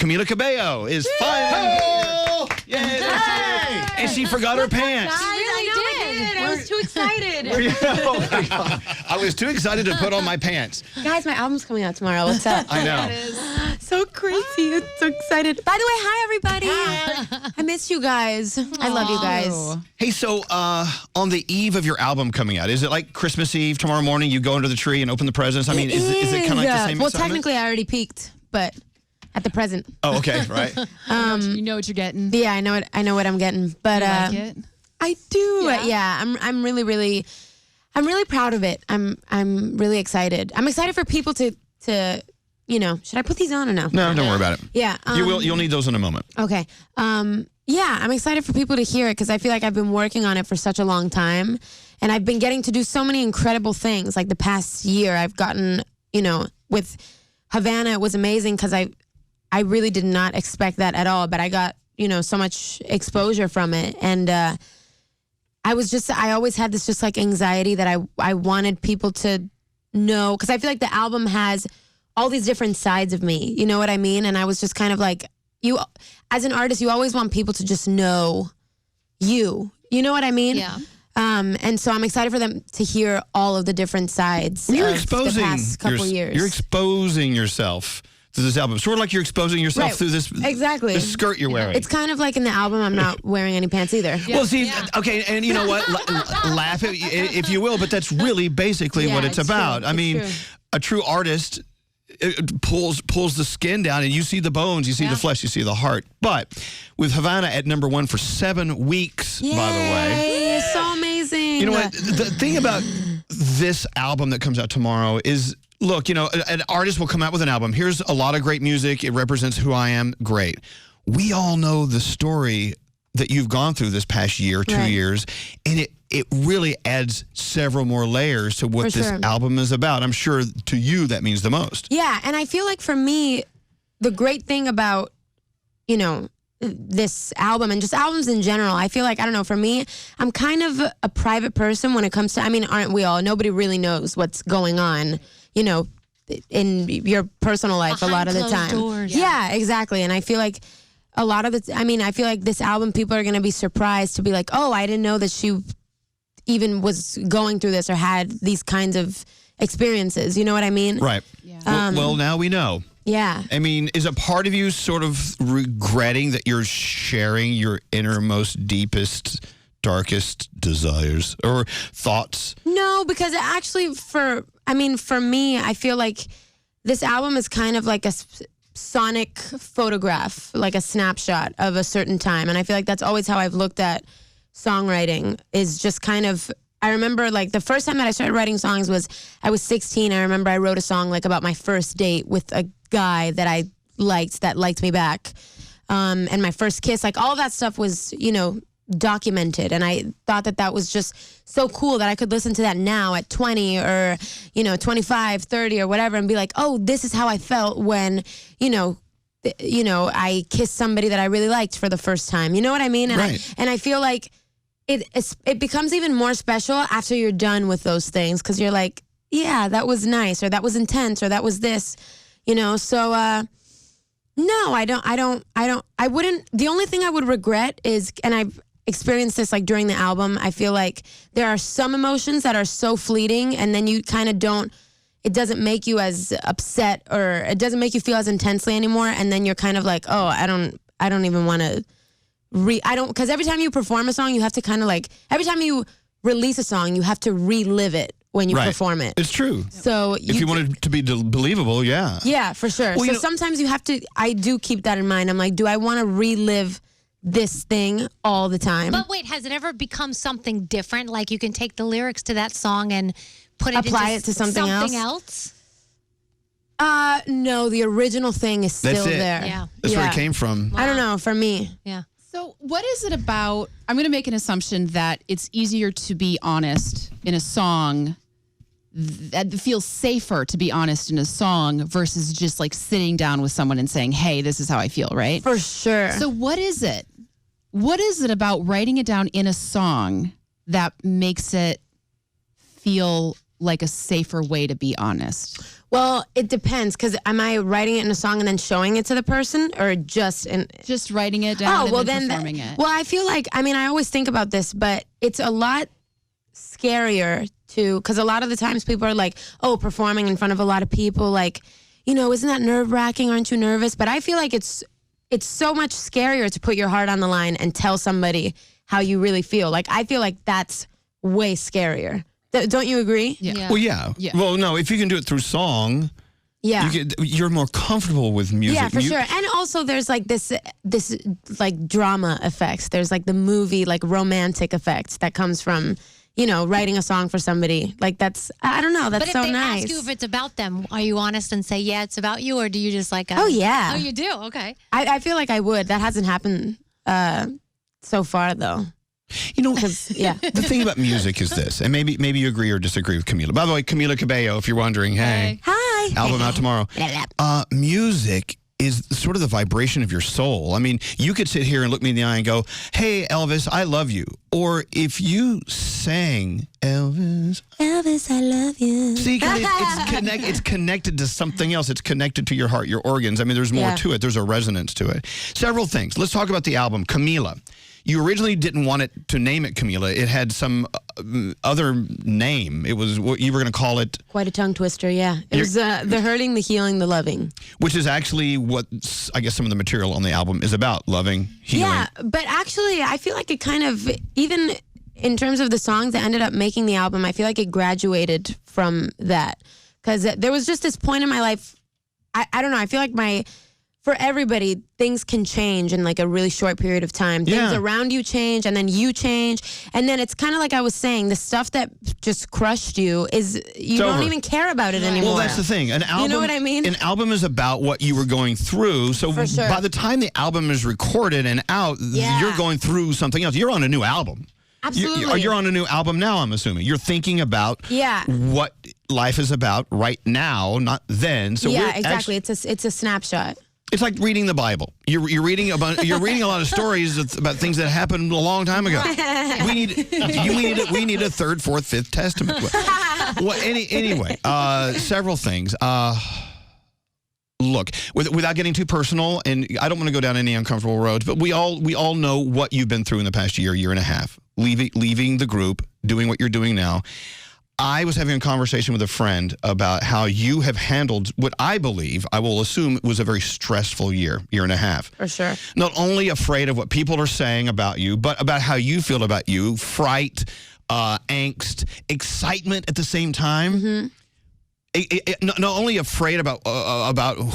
Camila Cabello is finally here. Yay, Hey! and she forgot her pants. I was too excited. Oh my God. I was too excited to put on my pants. Guys, my album's coming out tomorrow. What's up? I know. So crazy. I'm so excited. By the way, hi, everybody. I miss you guys. I love you guys. Hey, so on the eve of your album coming out, is it like Christmas Eve tomorrow morning? You go under the tree and open the presents? I mean, is it kind of like the same Well, excitement? technically, I already peaked, but at the present. Oh, okay, right. You know what you're getting. Yeah, I know what I'm getting. But You like it? I do. Yeah, I'm really proud of it. I'm really excited. I'm excited for people to should I put these on or no? No, don't worry about it. Yeah. You'll need those in a moment. Okay. Yeah, I'm excited for people to hear it because I feel like I've been working on it for such a long time. And I've been getting to do so many incredible things. Like the past year, I've gotten, with Havana, it was amazing because I really did not expect that at all. But I got, so much exposure from it. And I always had this just like anxiety that I wanted people to know. Because I feel like the album has all these different sides of me. You know what I mean? And I was just kind of like, as an artist, you always want people to just know you. You know what I mean? Yeah. And so I'm excited for them to hear all of the different sides You're of exposing the past couple years. You're exposing yourself through this album. Sort of like you're exposing yourself Right. through this Exactly. this skirt you're wearing. It's kind of like in the album, I'm not wearing any pants either. Well, see, okay, and you know what? Laugh if you will, but that's really basically Yeah, what it's it's about. true. I It's mean, true. a true artist pulls the skin down, and you see the bones, you see the flesh, you see the heart. But with Havana at #1 for 7 weeks, by the way. Yay, so amazing. You know what? The thing about this album that comes out tomorrow is, look, an artist will come out with an album. Here's a lot of great music. It represents who I am. Great. We all know the story that you've gone through this past year, 2 years, and it really adds several more layers to what this album is about. I'm sure to you that means the most. Yeah, and I feel like for me, the great thing about, this album and just albums in general, I feel like, I don't know, for me, I'm kind of a private person when it comes to, aren't we all? Nobody really knows what's going on, in your personal life a lot of the time. Doors. Yeah, exactly. And I feel like a lot of I feel like this album, people are going to be surprised to be like, oh, I didn't know that she even was going through this or had these kinds of experiences. You know what I mean? Right. Yeah. Well, now we know. Yeah. I mean, is a part of you sort of regretting that you're sharing your innermost, deepest, darkest desires or thoughts? No, because actually for me, I feel like this album is kind of like a sonic photograph, like a snapshot of a certain time. And I feel like that's always how I've looked at songwriting, is just kind of, I remember like the first time that I started writing songs was I was 16. I remember I wrote a song like about my first date with a guy that I liked that liked me back. And my first kiss, like all that stuff was, documented. And I thought that was just so cool that I could listen to that now at 20 or, 25, 30 or whatever and be like, oh, this is how I felt when, I kissed somebody that I really liked for the first time. You know what I mean? And Right. I feel like it becomes even more special after you're done with those things, because you're like, yeah, that was nice, or that was intense, or that was this, so no, I wouldn't. The only thing I would regret is, and I've experienced this like during the album, I feel like there are some emotions that are so fleeting, and then you kind of it doesn't make you as upset, or it doesn't make you feel as intensely anymore, and then you're kind of like, oh, I don't even want to because every time you perform a song, you have to kind of like, every time you release a song, you have to relive it when you perform it. It's true. So if you want it to be believable, yeah. Yeah, for sure. Well, so sometimes you have to, I do keep that in mind. I'm like, do I want to relive this thing all the time? But wait, has it ever become something different? Like you can take the lyrics to that song and apply it to something else? No, the original thing is still there. Yeah. That's where it came from. I don't know, for me. Yeah. So what is it about, I'm going to make an assumption that it's easier to be honest in a song, that feels safer to be honest in a song versus just like sitting down with someone and saying, hey, this is how I feel, right? For sure. So what is it? What is it about writing it down in a song that makes it feel like a safer way to be honest? Well, it depends, because am I writing it in a song and then showing it to the person, or just in? Just writing it down and then then performing it. Well, I feel like, I mean, I always think about this, but it's a lot scarier to, because a lot of the times people are like, oh, performing in front of a lot of people, like, you know, isn't that nerve-wracking? Aren't you nervous? But I feel like it's so much scarier to put your heart on the line and tell somebody how you really feel. Like, I feel like that's way scarier. Don't you agree? Yeah. Well, yeah. Well, no, if you can do it through song, Yeah. you're more comfortable with music. Yeah, for sure. And also there's like this like drama effects. There's like the movie, like romantic effects that comes from, you know, writing a song for somebody. Like that's, I don't know, that's But if so they nice. ask you if it's about them, are you honest and say, yeah, it's about you? Or do you just like, Oh, yeah. Oh, you do? Okay. I feel like I would. That hasn't happened so far though. You know, Yeah. the thing about music is this, and maybe you agree or disagree with Camila. By the way, Camila Cabello, if you're wondering, hey, Hi. album out tomorrow. Music is sort of the vibration of your soul. I mean, you could sit here and look me in the eye and go, hey, Elvis, I love you. Or if you sang, Elvis, I love you. see, it's connected to something else. It's connected to your heart, your organs. I mean, there's more to it. There's a resonance to it. Several things. Let's talk about the album, Camila. You originally didn't want it to name it Camila. It had some other name. It was what you were going to call it. Quite a tongue twister, yeah. It was the hurting, the healing, the loving. Which is actually what I guess some of the material on the album is about, loving, healing. Yeah, but actually I feel like it kind of, even in terms of the songs that ended up making the album, I feel like it graduated from that. Because there was just this point in my life, I don't know, I feel like for everybody, things can change in like a really short period of time. Things around you change, and then you change. And then it's kind of like I was saying, the stuff that just crushed you you don't over. even care about it anymore. Well, that's the thing. An album, you know what I mean? An album is about what you were going through. So For sure. by the time the album is recorded and out, you're going through something else. You're on a new album. Absolutely. You're on a new album now, I'm assuming. You're thinking about what life is about right now, not then. So yeah, exactly. It's a snapshot. It's like reading the Bible. You're reading a lot of stories about things that happened a long time ago. We need a third, fourth, fifth testament. Well, anyway, several things. Look, without getting too personal, and I don't want to go down any uncomfortable roads, but we all know what you've been through in the past year and a half, leaving the group, doing what you're doing now. I was having a conversation with a friend about how you have handled what I believe, I will assume, was a very stressful year and a half. For sure. Not only afraid of what people are saying about you, but about how you feel about you, fright, angst, excitement at the same time. Mm-hmm. Not only afraid about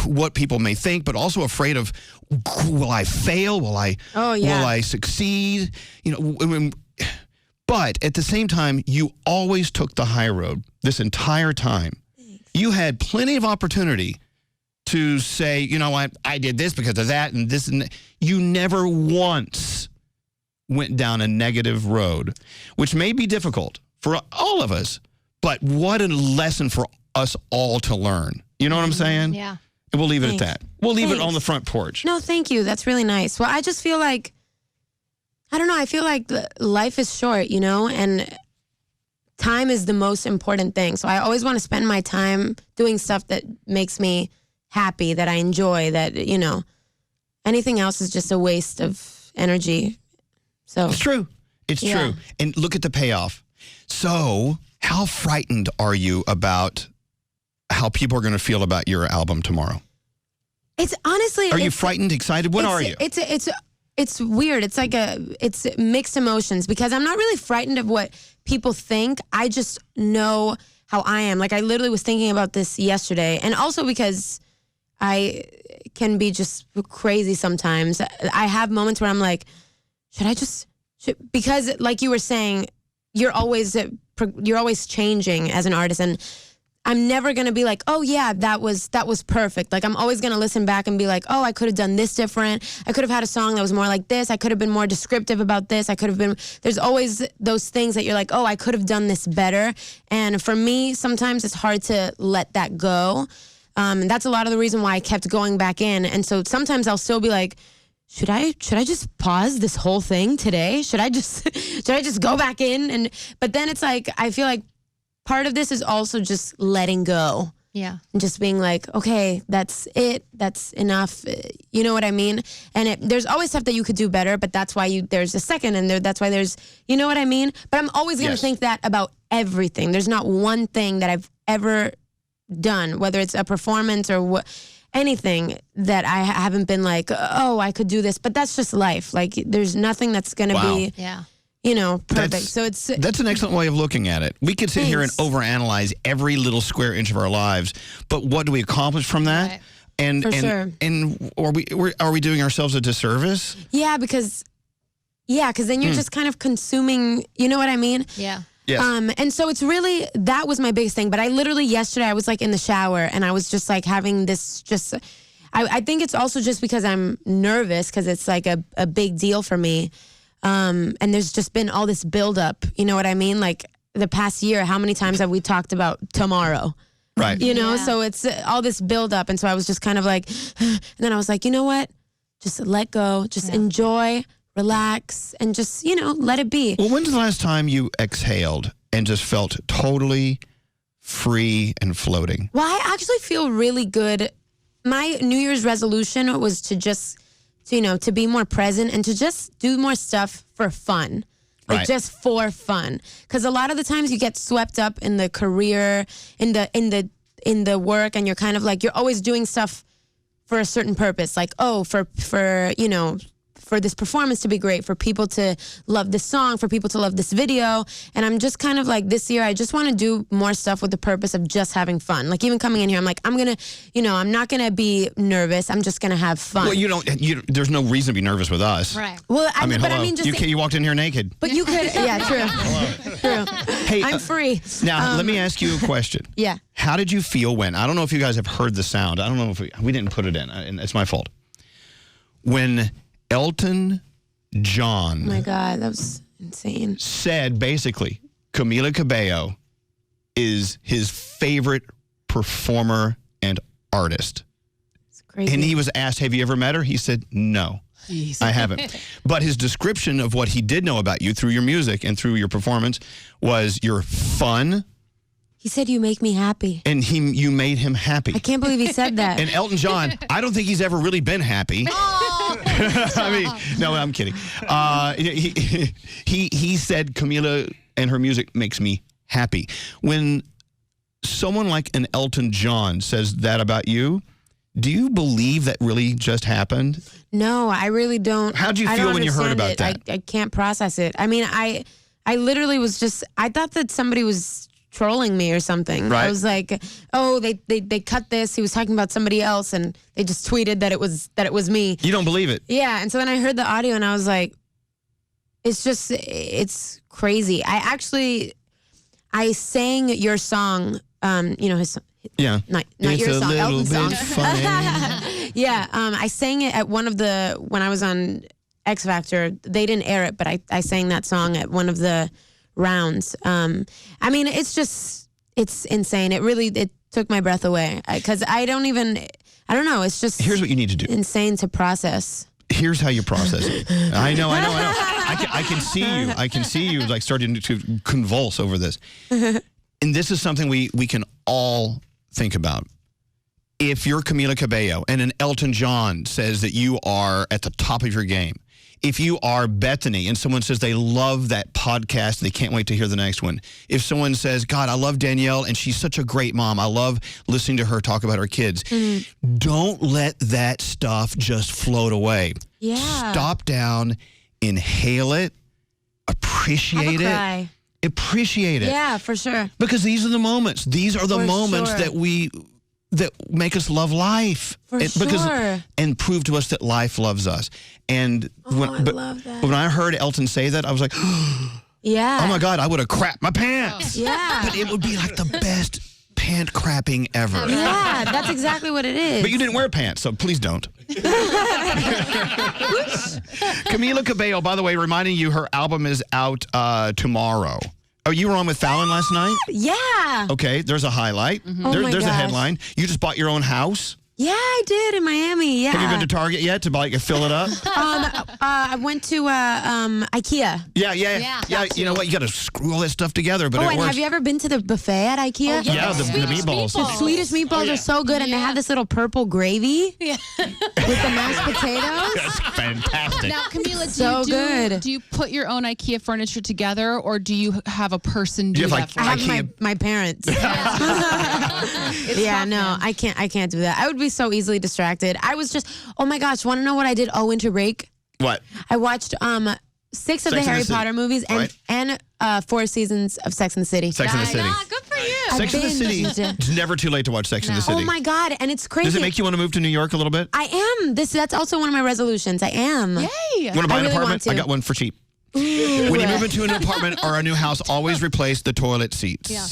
what people may think, but also afraid of, will I fail? Will I succeed? You know, but at the same time, you always took the high road this entire time. Thanks. You had plenty of opportunity to say, you know what, I did this because of that and this and that. You never once went down a negative road, which may be difficult for all of us, but what a lesson for us all to learn. You know what I'm saying? Yeah. And we'll leave it at that. We'll leave it Thanks. on the front porch. No, thank you. That's really nice. Well, I just feel like, I don't know, I feel like life is short, you know, and time is the most important thing. So I always want to spend my time doing stuff that makes me happy, that I enjoy, that, you know, anything else is just a waste of energy. So It's true. It's true. And look at the payoff. So how frightened are you about how people are going to feel about your album tomorrow? It's honestly... Are you frightened, excited? What are you? It's weird. It's like it's mixed emotions, because I'm not really frightened of what people think. I just know how I am. Like, I literally was thinking about this yesterday, and also because I can be just crazy sometimes. I have moments where I'm like, because like you were saying, you're always changing as an artist, and I'm never going to be like, oh yeah, that was perfect. Like, I'm always going to listen back and be like, oh, I could have done this different. I could have had a song that was more like this. I could have been more descriptive about this. There's always those things that you're like, oh, I could have done this better. And for me, sometimes it's hard to let that go. And that's a lot of the reason why I kept going back in. And so sometimes I'll still be like, should I just pause this whole thing today? Should I just go back in? But then it's like, I feel like part of this is also just letting go. Yeah. And just being like, okay, that's it. That's enough. You know what I mean? And there's always stuff that you could do better, but that's why there's a second, and that's why there's, you know what I mean? But I'm always going to think that about everything. There's not one thing that I've ever done, whether it's a performance or anything, that I haven't been like, oh, I could do this. But that's just life. Like, there's nothing that's going to be... Yeah. You know, perfect. That's an excellent way of looking at it. We could sit here and overanalyze every little square inch of our lives, but what do we accomplish from that? Right. And For sure. And are we doing ourselves a disservice? Yeah, because then you're just kind of consuming. You know what I mean? Yeah. Yes. And so it's really, that was my biggest thing. But I literally yesterday I was like in the shower and I was just like having this I think it's also just because I'm nervous because it's like a big deal for me. And there's just been all this buildup, you know what I mean? Like the past year, how many times have we talked about tomorrow? Right. You know, Yeah. so it's all this buildup. And so I was just kind of like, and then I was like, you know what? Just let go, just enjoy, relax, and just, let it be. Well, when's the last time you exhaled and just felt totally free and floating? Well, I actually feel really good. My New Year's resolution was to just, to be more present and to just do more stuff for fun. Like Right. just for fun. Because a lot of the times you get swept up in the career, in the work, and you're kind of like, you're always doing stuff for a certain purpose. Like, oh, for this performance to be great, for people to love this song, for people to love this video. And I'm just kind of like, this year, I just want to do more stuff with the purpose of just having fun. Like even coming in here, I'm like, I'm going to, I'm not going to be nervous. I'm just going to have fun. Well, there's no reason to be nervous with us. Right. Well, I mean, but hello. I mean, just you walked in here naked. but you could, yeah, true. Hey, I'm free. Now, let me ask you a question. Yeah. How did you feel when, I don't know if you guys have heard the sound. I don't know if we didn't put it in, and it's my fault. When Elton John Oh my God, that was insane. said basically Camila Cabello is his favorite performer and artist. It's crazy. And he was asked, have you ever met her? He said, no, I haven't. But his description of what he did know about you through your music and through your performance was you're fun. He said, you make me happy. And you made him happy. I can't believe he said that. And Elton John, I don't think he's ever really been happy. I mean, no, I'm kidding. He said Camila and her music makes me happy. When someone like an Elton John says that about you, do you believe that really just happened? No, I really don't. How'd you I feel don't when you heard understand about that? I can't process it. I mean, I literally was just, I thought that somebody was trolling me or something. Right. I was like, oh, they cut this. He was talking about somebody else, and they just tweeted that it was me. You don't believe it? Yeah, and so then I heard the audio, and I was like, it's crazy. I sang your song, his Yeah. not It's your a song, little Elton's song. bit funny. Yeah, I sang it at one of when I was on X Factor. They didn't air it, but I sang that song at one of the rounds. I mean, it's insane. It took my breath away because I don't know. It's just Here's what you need to do. insane to process. Here's how you process it. I know. I can see you. I can see you like starting to convulse over this. And this is something we can all think about. If you're Camila Cabello and an Elton John says that you are at the top of your game, if you are Bethany and someone says they love that podcast, they can't wait to hear the next one. If someone says, God, I love Danielle and she's such a great mom. I love listening to her talk about her kids. Don't let that stuff just float away. Yeah. Stop down, inhale it, appreciate Have a it. cry. Appreciate it. Yeah, for sure. Because these are the moments. These are the For moments sure. that make us love life. For sure. And prove to us that life loves us. And I love that. when I heard Elton say that, I was like, Yeah. oh my God, I would have crapped my pants. Yeah. But it would be like the best pant crapping ever. Yeah, that's exactly what it is. But you didn't wear pants, so please don't. Camila Cabello, by the way, reminding you her album is out tomorrow. Oh, you were on with Fallon last night? Yeah. Okay, there's a highlight. Oh my There's a gosh. headline. You just bought your own house? Yeah, I did in Miami. Yeah. Have you been to Target yet to like fill it up? I went to IKEA. Yeah. You know what? You got to screw all that stuff together, but Oh, it and works. have you ever been to the buffet at IKEA? Yeah, the meatballs. The Swedish meatballs are so good, and they have this little purple gravy with the mashed potatoes. That's fantastic. Now, Camila, So good. do you put your own IKEA furniture together, or do you have a person do You have, that like, for I you? have my parents. It's Yeah, tough, no, man. I can't do that. I would be so easily distracted. I was just, oh my gosh, want to know what I did all winter break? What? I watched 6 of the and the Harry City, Potter movies and 4 seasons of Sex and the City. Sex and the City. Ah, good for you. Sex and the City. binged. It's never too late to watch Sex and the City. Oh my god, and it's crazy. Does it make you want to move to New York a little bit? I am. That's also one of my resolutions. I am. Yay! You want to buy I an really apartment? want to. I got one for cheap. When you move into a new apartment or a new house, always replace the toilet seats. Yeah.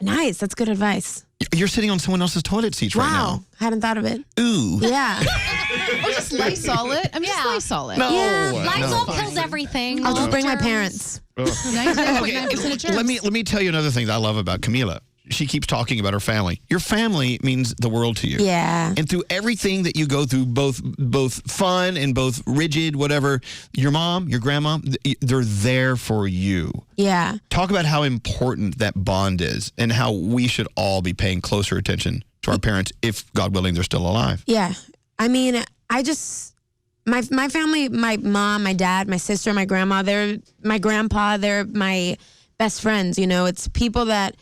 Nice. That's good advice. You're sitting on someone else's toilet seats right Wow. Hadn't thought of it. now. Ooh. Yeah. Or just Lysol it. I mean, just Lysol it. No. Yeah. Lysol no. kills everything. I'll just all bring my germs. parents. 99.9% of germs. Let me tell you another thing that I love about Camila. She keeps talking about her family. Your family means the world to you. Yeah. And through everything that you go through, both fun and both rigid, whatever, your mom, your grandma, they're there for you. Yeah. Talk about how important that bond is and how we should all be paying closer attention to our parents if, God willing, they're still alive. Yeah. I mean, my family, my mom, my dad, my sister, my grandma, my grandpa, they're my best friends. You know, it's people that,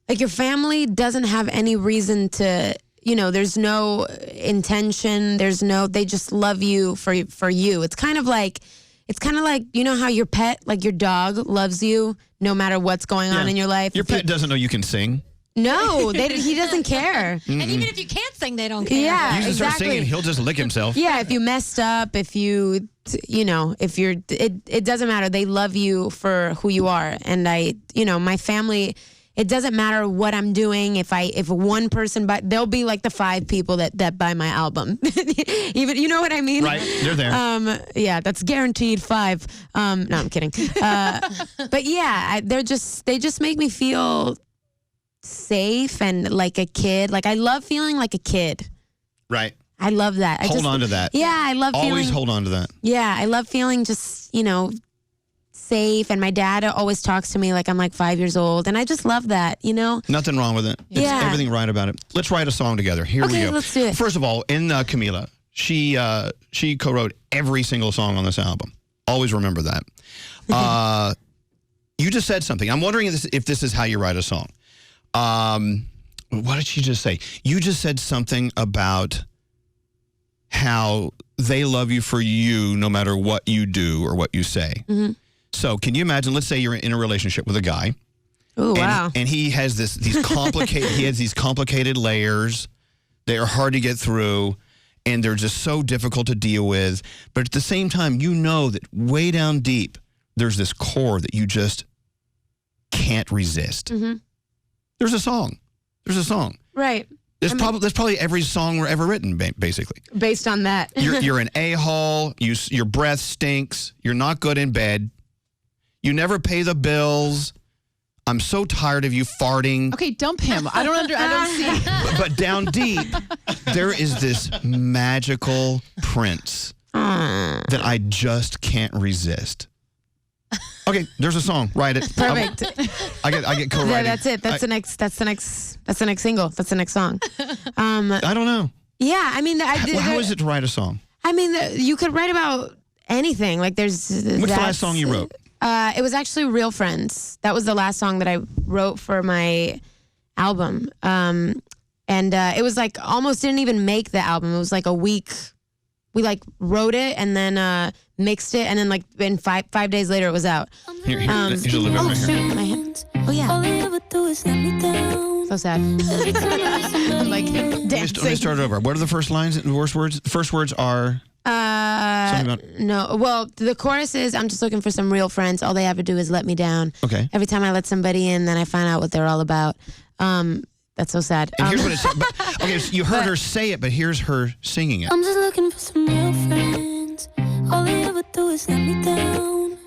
like, your family doesn't have any reason to, there's no intention. They just love you for you. It's kind of like, you know how your pet, like your dog, loves you no matter what's going on in your life. Your pet doesn't know you can sing. No, he doesn't care. And even if you can't sing, they don't care. Yeah, You just start exactly. singing, he'll just lick himself. Yeah, if you messed up, if you're, it doesn't matter. They love you for who you are. And my family, it doesn't matter what I'm doing. If one person, there'll be like the 5 people that buy my album. Even, you know what I mean? Right, they're there. Yeah, that's guaranteed 5. No, I'm kidding. But yeah, they just make me feel safe and like a kid. Like, I love feeling like a kid. Right. I love that. Hold on to that. Yeah, I love Always feeling. hold on to that. Yeah, I love feeling just, safe. And my dad always talks to me like I'm like 5 years old. And I just love that, Nothing wrong with it. It's Yeah. everything right about it. Let's write a song together. Here we Okay, go. let's do it. First of all, in Camila, she co-wrote every single song on this album. Always remember that. You just said something. I'm wondering if this is how you write a song. What did she just say? You just said something about how they love you for you no matter what you do or what you say. Mm-hmm. So can you imagine, let's say you're in a relationship with a guy. Oh, wow. And he has these complicated layers. They are hard to get through, and they're just so difficult to deal with. But at the same time, you know that way down deep, there's this core that you just can't resist. Mm-hmm. There's a song. Right. There's probably every song ever written, basically. Based on that. You're an a-hole. Your breath stinks. You're not good in bed. You never pay the bills. I'm so tired of you farting. Okay, dump him. I don't see. But down deep, there is this magical prince that I just can't resist. Okay, there's a song. Write it. Perfect. I get co-writing. Yeah, that's it. That's the next single. That's the next song. I don't know. Yeah, I mean, How is it to write a song? I mean, you could write about anything. Like, there's. What's the last song you wrote? It was actually Real Friends. That was the last song that I wrote for my album. And it was like almost didn't even make the album. It was like a week. We like wrote it and then mixed it, and then like in five days later it was out. Here's a little bit Oh right here. shoot! My hand. Oh yeah. So sad. I'm like dancing. Let me start it over. What are the first lines and worst words? The first words are something about. No. Well, the chorus is, I'm just looking for some real friends. All they ever do is let me down. Okay. Every time I let somebody in, then I find out what they're all about. That's so sad. And here's what it said. Okay, so you heard her say it, but here's her singing it. I'm just looking for some real friends. All they ever do is let me down.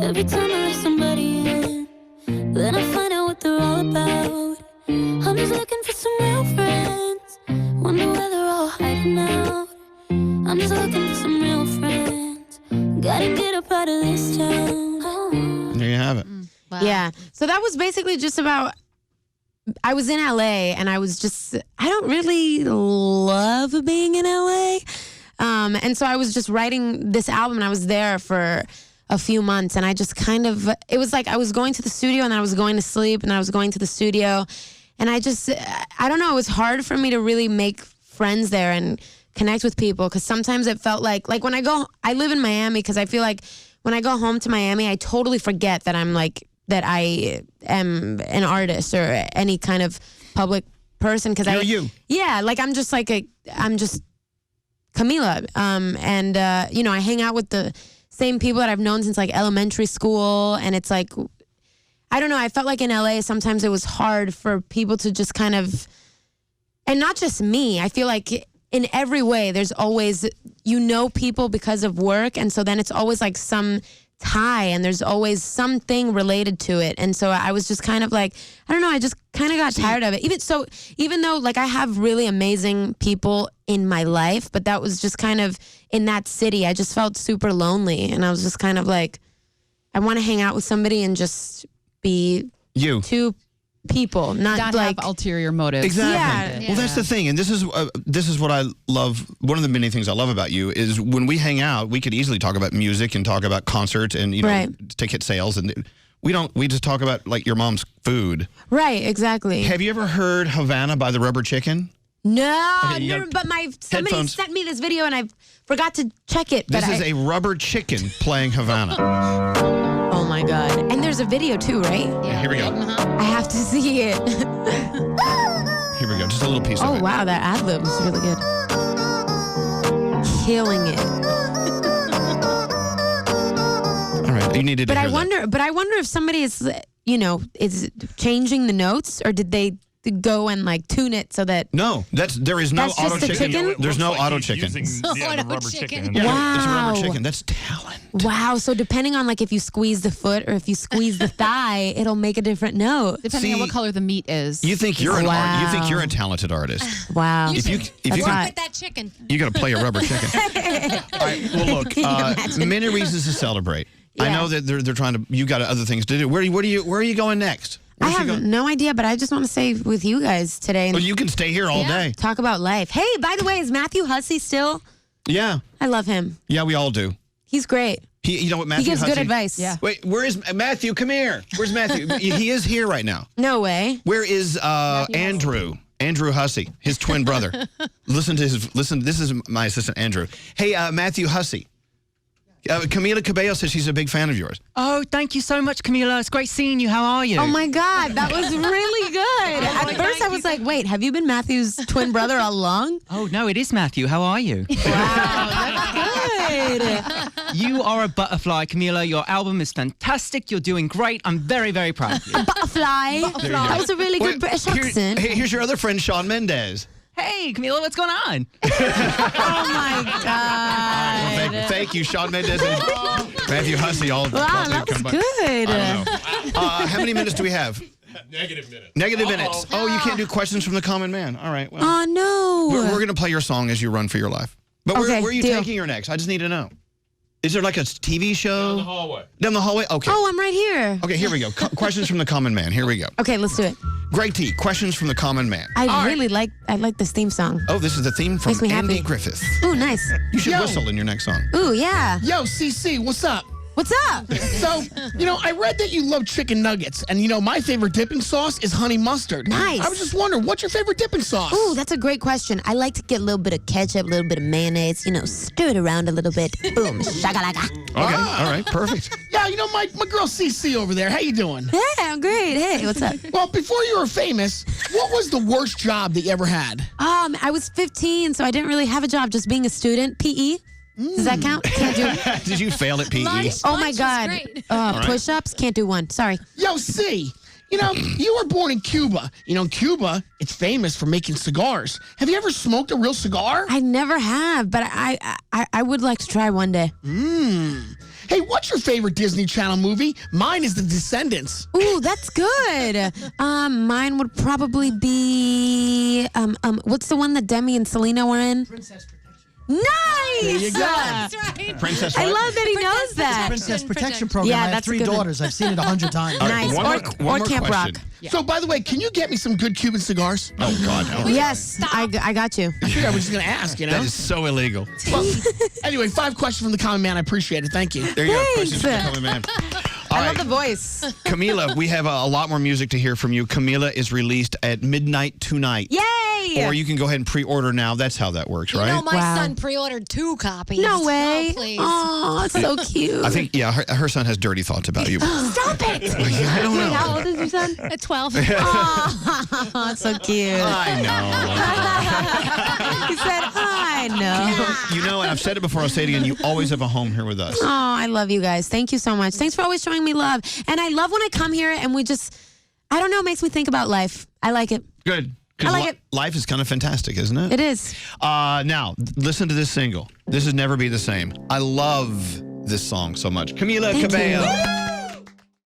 Every time I let somebody in, then I find out what they're all about. I'm just looking for some real friends. Wonder where they're all Gotta get up out of this town. There you have it. Wow. Yeah. So that was basically just about. I was in LA and I was just. I don't really love being in LA, and so I was just writing this album and I was there for a few months and I just kind of. It was like I was going to the studio and then I was going to sleep and I was going to the studio, and I don't know. It was hard for me to really make friends there and connect with people because sometimes it felt like when I live in Miami because I feel like when I go home to Miami I totally forget that that I am an artist or any kind of public person because I'm just Camila and I hang out with the same people that I've known since like elementary school, and it's like I don't know, I felt like in LA sometimes it was hard for people to just kind of, and not just me, I feel like in every way there's always people because of work, and so then it's always like some tie and there's always something related to it, and so I was just kind of like I don't know, I just kind of got tired of it. Even though like I have really amazing people in my life, but that was just kind of in that city I just felt super lonely, and I was just kind of like I want to hang out with somebody and just be two people, not like have ulterior motives. Exactly. Yeah. Well, that's the thing, and this is what I love. One of the many things I love about you is when we hang out, we could easily talk about music and talk about concerts and ticket sales, and we don't. We just talk about like your mom's food. Right. Exactly. Have you ever heard Havana by the Rubber Chicken? No, Okay, you never, got but somebody headphones. sent me this video and I forgot to check it. This is a Rubber Chicken playing Havana. Oh my God. And there's a video too, right? Yeah, here we go. I have to see it. Here we go. Just a little piece of Oh it. wow, that ad lib is really good. Killing it. All right, you needed to But hear I wonder if somebody is changing the notes, or did they go and like tune it so that No, there is no That's just auto the chicken. chicken? There's no auto he's chicken. using, the Auto rubber chicken. chicken. Yeah, it's a Wow. rubber chicken. That's talent. wow, so depending on like if you squeeze the foot or if you squeeze the thigh, it'll make a different note. Depending on See, what color the meat is. You think you're Wow. you think you're a talented artist. Wow. If you That's can, hot. With that chicken. you got to play a rubber chicken. All right. Well, look, many reasons to celebrate. I Yeah. know that they're trying to. You got other things to do. Where are you going next? I Where's she have going? no idea, but I just want to stay with you guys today and Well, you can stay here all day. talk about life. Hey, by the way, is Matthew Hussey still? Yeah, I love him. yeah, we all do. He's great. You know what, Matthew? He gives good Hussey- advice. Yeah. Wait, where is Matthew? Come here. Where's Matthew? He is here right now. No way. Where is Andrew? Andrew Hussey, his twin brother. Listen. This is my assistant Andrew. Hey, Matthew Hussey. Camila Cabello says she's a big fan of yours. Oh, thank you so much, Camila. It's great seeing you. How are you? Oh my God, that was really good. At first I was like, wait, have you been Matthew's twin brother all along? Oh, no, it is Matthew. How are you? Good. You are a butterfly, Camila. Your album is fantastic. You're doing great. I'm very, very proud of you. Butterfly. That was a really good British accent. Here's your other friend, Shawn Mendes. Hey, Camila, what's going on? Oh my God. Thank you, Shawn Mendes and Matthew Hussey. All Wow, that was good. I don't know. How many minutes do we have? Negative minute. Negative minutes. Oh, you can't do questions from the common man. All right. Well, Oh no. we're going to play your song as you run for your life. But Okay, where are you deal. taking her next? I just need to know. Is there like a TV show? Down the hallway. Down the hallway? Okay. Oh, I'm right here. Okay, here we go. Questions from the common man. Here we go. Okay, let's do it. Greg T, questions from the common man. I like this theme song. Oh, this is the theme from Makes me Andy happy. Griffith. Ooh, nice. You should whistle in your next song. Ooh, yeah. Yo, CC, what's up? What's up? So, I read that you love chicken nuggets, and my favorite dipping sauce is honey mustard. Nice. I was just wondering, what's your favorite dipping sauce? Ooh, that's a great question. I like to get a little bit of ketchup, a little bit of mayonnaise, stir it around a little bit. Boom, shakalaka. Okay, all right, perfect. Yeah, my girl CC over there. How you doing? Yeah, I'm great. Hey, what's up? Well, before you were famous, what was the worst job that you ever had? I was 15, so I didn't really have a job, just being a student. PE. Does that count? Can't do it. Did you fail at PE? Oh my Lunch was God. great. Push-ups? Can't do one. Sorry. Yo, C, you were born in Cuba. Cuba, it's famous for making cigars. Have you ever smoked a real cigar? I never have, but I would like to try one day. Hey, what's your favorite Disney Channel movie? Mine is The Descendants. Ooh, that's good. Mine would probably be what's the one that Demi and Selena were in? Princess Protection. Nice. There you go. That's right. Princess I what? love that he knows that. Princess Protection Protection. Program. Yeah, I have that's a 3 good one. daughters. I've seen it 100 times. All right, Nice. one Or more Camp question. Rock. So, by the way, can you get me some good Cuban cigars? Oh, God, no. Yes, I got you. I figured I was just going to ask, you know? That is so illegal. Well, anyway, 5 questions from the common man. I appreciate it. Thank you. There you go. Thanks. Questions from the common man. All I right, love the voice. Camila, we have a lot more music to hear from you. Camila is released at midnight tonight. Yay! Or you can go ahead and pre-order now. That's how that works, You right? know, my Wow. son pre-ordered 2 copies. No way. Oh, please. Oh, it's so cute. I think, yeah, her son has dirty thoughts about you. Stop it. I don't Wait, know. how old is your son? At 12. Oh, it's so cute. I know. He said, I know. You know, and I've said it before, I'll say it again, you always have a home here with us. Oh, I love you guys. Thank you so much. Thanks for always showing me love. And I love when I come here and we just, I don't know, it makes me think about life. I like it. Good. 'Cause I like it. Life is kind of fantastic, isn't it? It is. Now, listen to this single. This is Never Be the Same. I love this song so much. Camila Thank you. Cabello.